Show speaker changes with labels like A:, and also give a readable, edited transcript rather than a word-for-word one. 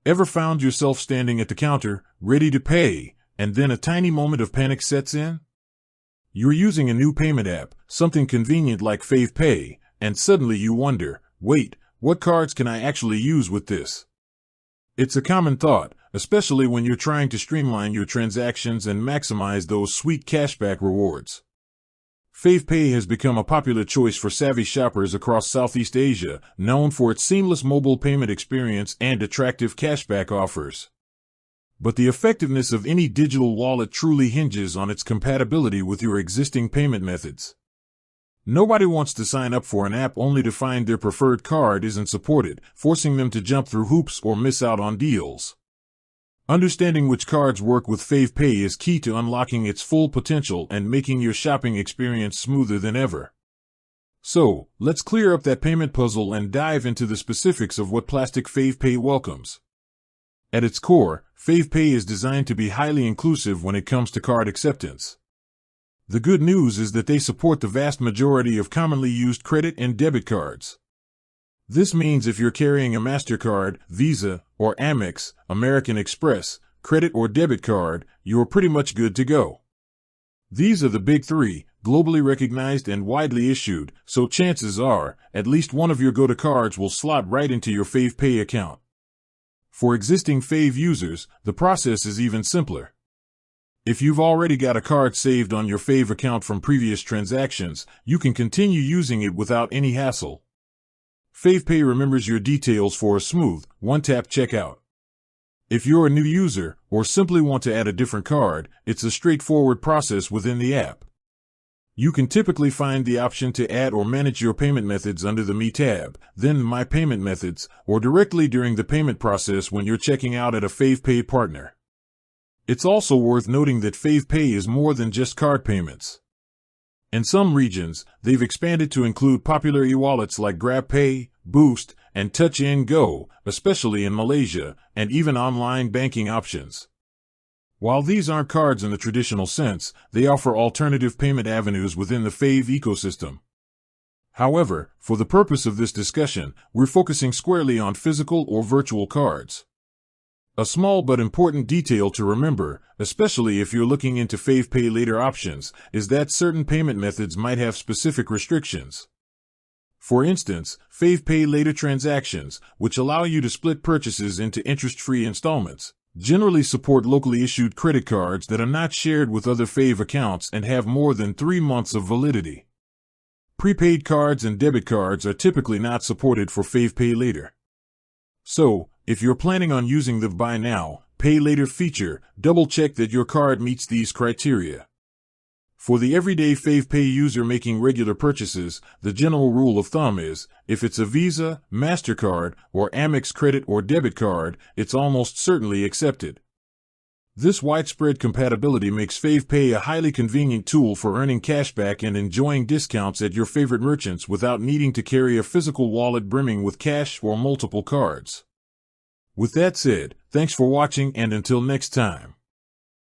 A: Ever found yourself standing at the counter, ready to pay, and then a tiny moment of panic sets in? You're using a new payment app, something convenient like FavePay, and suddenly you wonder, wait, what cards can I actually use with this? It's a common thought, especially when you're trying to streamline your transactions and maximize those sweet cashback rewards. FavePay has become a popular choice for savvy shoppers across Southeast Asia, known for its seamless mobile payment experience and attractive cashback offers. But the effectiveness of any digital wallet truly hinges on its compatibility with your existing payment methods. Nobody wants to sign up for an app only to find their preferred card isn't supported, forcing them to jump through hoops or miss out on deals. Understanding which cards work with FavePay is key to unlocking its full potential and making your shopping experience smoother than ever. So, let's clear up that payment puzzle and dive into the specifics of what plastic FavePay welcomes. At its core, FavePay is designed to be highly inclusive when it comes to card acceptance. The good news is that they support the vast majority of commonly used credit and debit cards. This means if you're carrying a MasterCard, Visa, or Amex, American Express, credit or debit card, you're pretty much good to go. These are the big three, globally recognized and widely issued, so chances are, at least one of your go-to cards will slot right into your FavePay account. For existing Fave users, the process is even simpler. If you've already got a card saved on your Fave account from previous transactions, you can continue using it without any hassle. FavePay remembers your details for a smooth, one-tap checkout. If you're a new user, or simply want to add a different card, it's a straightforward process within the app. You can typically find the option to add or manage your payment methods under the Me tab, then My Payment Methods, or directly during the payment process when you're checking out at a FavePay partner. It's also worth noting that FavePay is more than just card payments. In some regions, they've expanded to include popular e-wallets like GrabPay, Boost, and Touch 'n Go, especially in Malaysia, and even online banking options. While these aren't cards in the traditional sense, they offer alternative payment avenues within the Fave ecosystem. However, for the purpose of this discussion, we're focusing squarely on physical or virtual cards. A small but important detail to remember, especially if you're looking into FavePay later options, is that certain payment methods might have specific restrictions. For instance, FavePay later transactions, which allow you to split purchases into interest-free installments, generally support locally issued credit cards that are not shared with other Fave accounts and have more than 3 months of validity. Prepaid cards and debit cards are typically not supported for FavePay later. So, if you're planning on using the Buy Now, Pay Later feature, double-check that your card meets these criteria. For the everyday FavePay user making regular purchases, the general rule of thumb is, if it's a Visa, MasterCard, or Amex credit or debit card, it's almost certainly accepted. This widespread compatibility makes FavePay a highly convenient tool for earning cashback and enjoying discounts at your favorite merchants without needing to carry a physical wallet brimming with cash or multiple cards. With that said, thanks for watching and until next time.